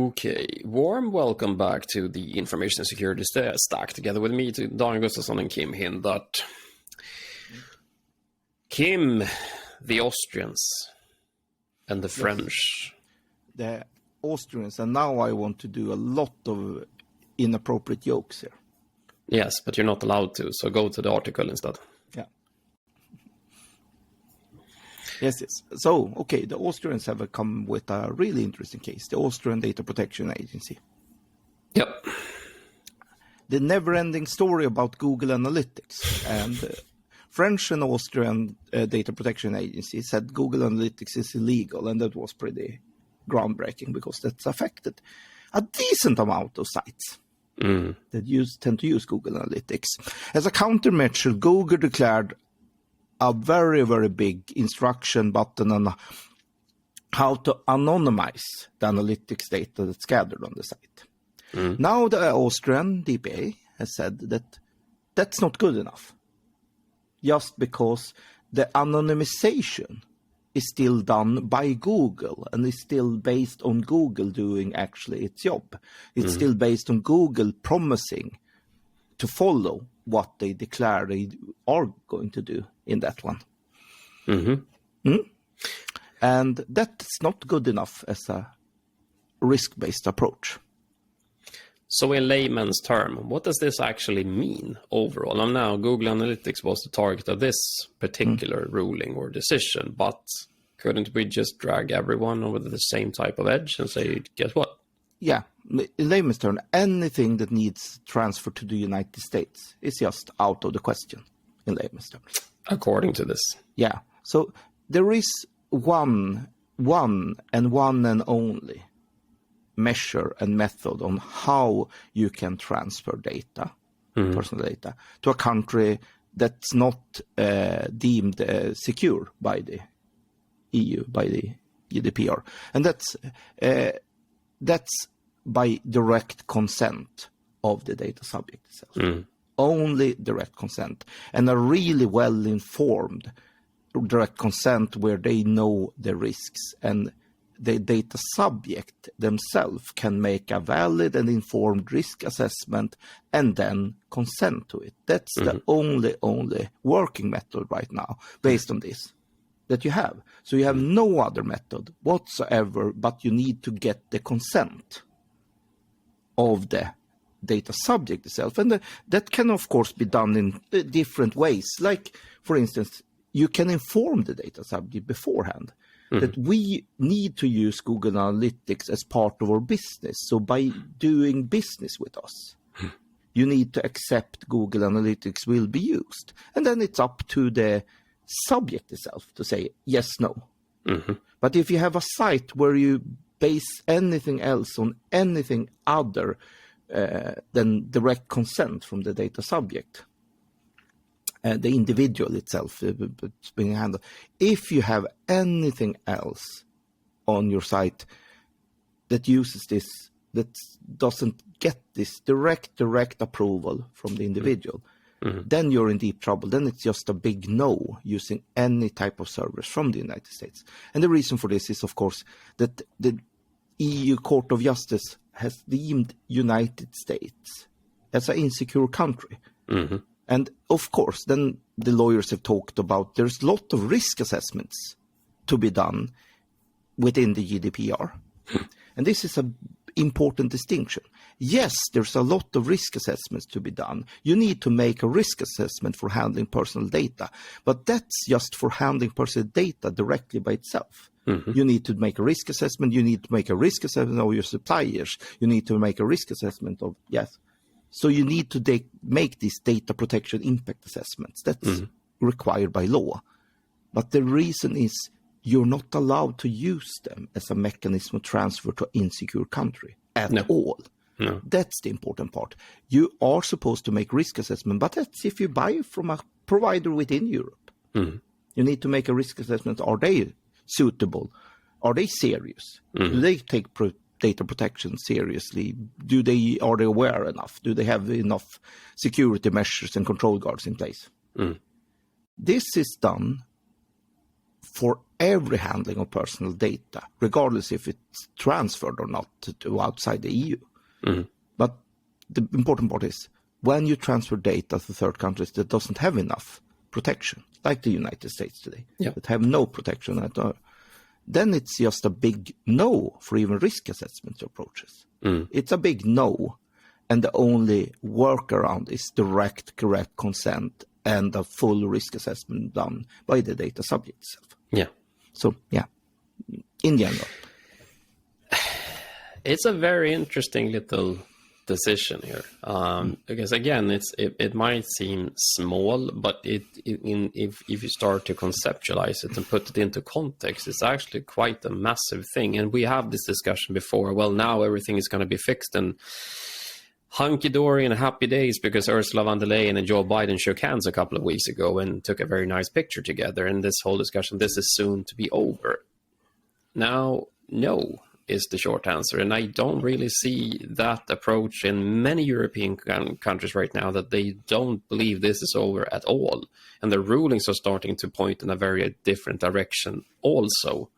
Okay, warm welcome back to the Information Security Stack, together with me, Dan Gustafsson and Kim Hindart. Kim, the Austrians and the French. The Austrians, and now I want to do a lot of inappropriate jokes here. Yes, but you're not allowed to, so go to the article instead. Yeah. Yes. So, okay, the Austrians have come with a really interesting case, the Austrian Data Protection Agency. Yep. The never-ending story about Google Analytics. And French and Austrian Data Protection Agency said Google Analytics is illegal, and that was pretty groundbreaking because that's affected a decent amount of sites that tend to use Google Analytics. As a countermeasure, Google declared a very, very big instruction button on how to anonymize the analytics data that's gathered on the site. Now the Austrian DPA has said that that's not good enough, just because the anonymization is still done by Google and is still based on Google doing actually its job. It's still based on Google promising to follow what they declare they are going to do in that one. And that's not good enough as a risk-based approach. So in layman's term, what does this actually mean overall? Now Google Analytics was the target of this particular ruling or decision, but couldn't we just drag everyone over the same type of edge and say, guess what? Yeah, in layman's term, anything that needs transfer to the United States is just out of the question, in layman's terms. According to this. Yeah, so there is one and only measure and method on how you can transfer data, personal data, to a country that's not deemed secure by the EU, by the GDPR. And that's by direct consent of the data subject itself. Only direct consent, and a really well-informed direct consent where they know the risks, and the data subject themselves can make a valid and informed risk assessment and then consent to it. That's the only working method right now based on this that you have. So you have no other method whatsoever, but you need to get the consent of the data subject itself. And that can, of course, be done in different ways. Like, for instance, you can inform the data subject beforehand that we need to use Google Analytics as part of our business. So by doing business with us, you need to accept Google Analytics will be used. And then it's up to the subject itself to say yes, no. But if you have a site where you base anything else on anything other than direct consent from the data subject, the individual itself being handled. If you have anything else on your site that uses this, that doesn't get this direct approval from the individual, then you're in deep trouble. Then it's just a big no using any type of service from the United States. And the reason for this is, of course, that the EU Court of Justice has deemed United States as an insecure country. And of course, then the lawyers have talked about there's a lot of risk assessments to be done within the GDPR. And this is an important distinction. Yes, there's a lot of risk assessments to be done. You need to make a risk assessment for handling personal data, but that's just for handling personal data directly by itself. You need to make a risk assessment. You need to make a risk assessment of your suppliers. You need to make a risk assessment of, So you need to make these data protection impact assessments. That's required by law. But the reason is you're not allowed to use them as a mechanism of transfer to an insecure country at all. No. That's the important part. You are supposed to make risk assessment, but that's if you buy from a provider within Europe. You need to make a risk assessment. Are they suitable? Are they serious? Do they take data protection seriously? Are they aware enough? Do they have enough security measures and control guards in place? This is done for every handling of personal data, regardless if it's transferred or not to outside the EU. But the important part is when you transfer data to third countries that doesn't have enough protection, like the United States today, that have no protection at all, then it's just a big no for even risk assessment approaches. It's a big no, and the only workaround is direct, correct consent and a full risk assessment done by the data subject itself. Yeah. So, yeah, in general. It's a very interesting little decision here, because again, it might seem small, but if you start to conceptualize it and put it into context, it's actually quite a massive thing. And we have this discussion before. Well, now everything is going to be fixed and hunky-dory and happy days because Ursula von der Leyen and Joe Biden shook hands a couple of weeks ago and took a very nice picture together. And this whole discussion, this is soon to be over. Now, no is the short answer. And I don't really see that approach in many European countries right now, that they don't believe this is over at all. And the rulings are starting to point in a very different direction also.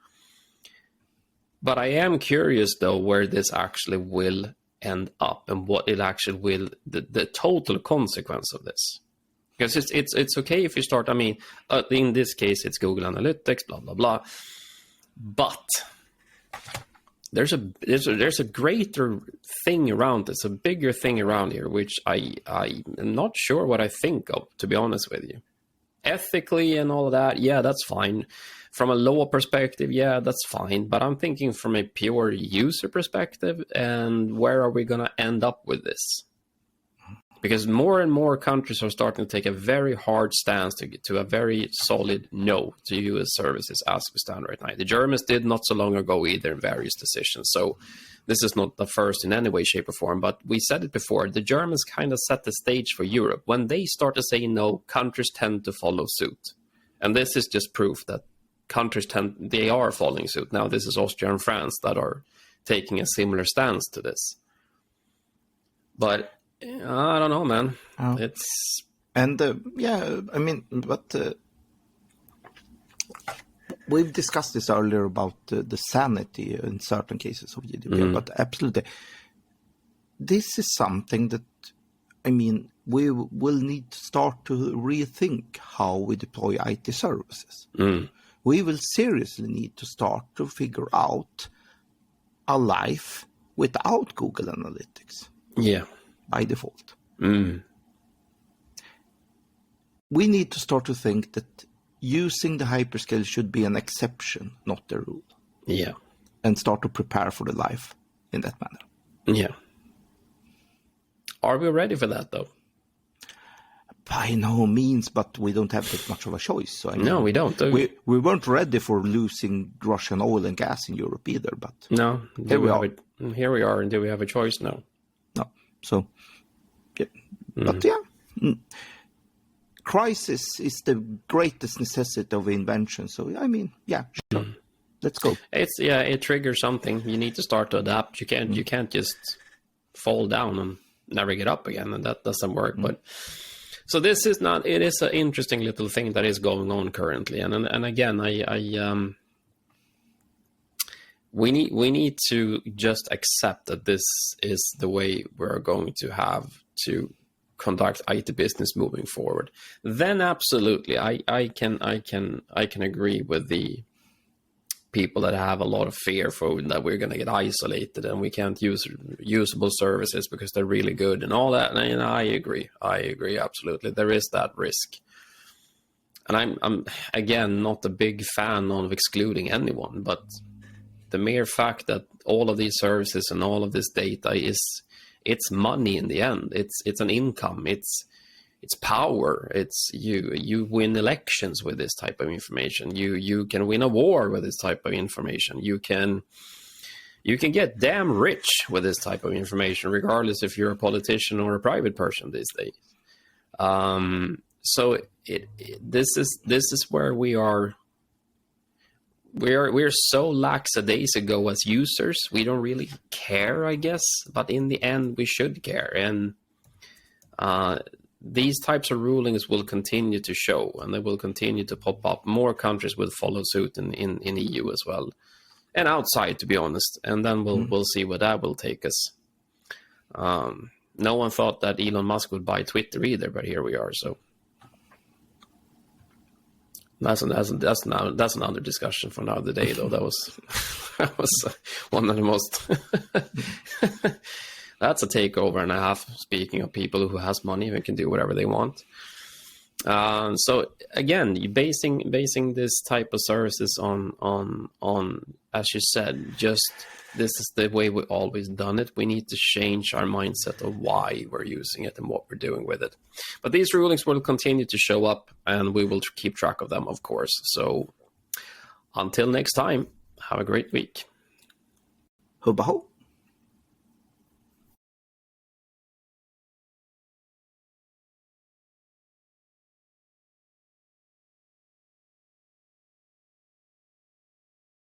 But I am curious, though, where this actually will end up and what it actually will, the total consequence of this. Because it's okay if you start, I mean, in this case, it's Google Analytics, blah, blah, blah. But there's a greater thing around this, a bigger thing around here, which I am not sure what I think of, to be honest with you. Ethically and all of that, yeah, that's fine. From a law perspective, yeah, that's fine. But I'm thinking from a pure user perspective, and where are we going to end up with this? Because more and more countries are starting to take a very hard stance to get to a very solid no to US services as we stand right now. The Germans did not so long ago either in various decisions. So this is not the first in any way, shape or form. But we said it before, the Germans kind of set the stage for Europe. When they start to say no, countries tend to follow suit. And this is just proof that countries they are following suit. Now this is Austria and France that are taking a similar stance to this. But I don't know, man. Oh. It's yeah. I mean, but we've discussed this earlier about the sanity in certain cases of GDPR. But absolutely, this is something that, I mean, we will need to start to rethink how we deploy IT services. We will seriously need to start to figure out a life without Google Analytics. Yeah. By default. We need to start to think that using the hyperscale should be an exception, not the rule. Yeah. And start to prepare for the life in that manner. Yeah. Are we ready for that, though? By no means, but we don't have that much of a choice. So I mean, no, we don't. We weren't ready for losing Russian oil and gas in Europe either, but no, here we are. Here we are, and do we have a choice? No. No. So, yeah. But yeah, crisis is the greatest necessity of invention. So, I mean, yeah, sure. Let's go. It triggers something. You need to start to adapt. You can't just fall down and never get up again, and that doesn't work. But so this is not. It is an interesting little thing that is going on currently, and again, we need to just accept that this is the way we're going to have to conduct IT business moving forward. Then absolutely, I can agree with the people that have a lot of fear for that we're going to get isolated and we can't use usable services because they're really good and all that. And I agree absolutely. There is that risk. And I'm again not a big fan of excluding anyone, but the mere fact that all of these services and all of this data it's money in the end. It's an income. It's power. It's you win elections with this type of information. You can win a war with this type of information. You can get damn rich with this type of information, regardless if you're a politician or a private person these days. So this is where we are. We're so lackadaisical as users. We don't really care, I guess. But in the end, we should care. And these types of rulings will continue to show, and they will continue to pop up. More countries will follow suit in EU as well, and outside, to be honest. And then we'll see where that will take us. No one thought that Elon Musk would buy Twitter either, but here we are. So that's another discussion for another day, though. That was one of the most. That's a takeover and a half. Speaking of people who has money who can do whatever they want. So again, you basing this type of services on as you said, just this is the way we always done it. We need to change our mindset of why we're using it and what we're doing with it. But these rulings will continue to show up, and we will keep track of them, of course. So until next time, have a great week. Hubba ho.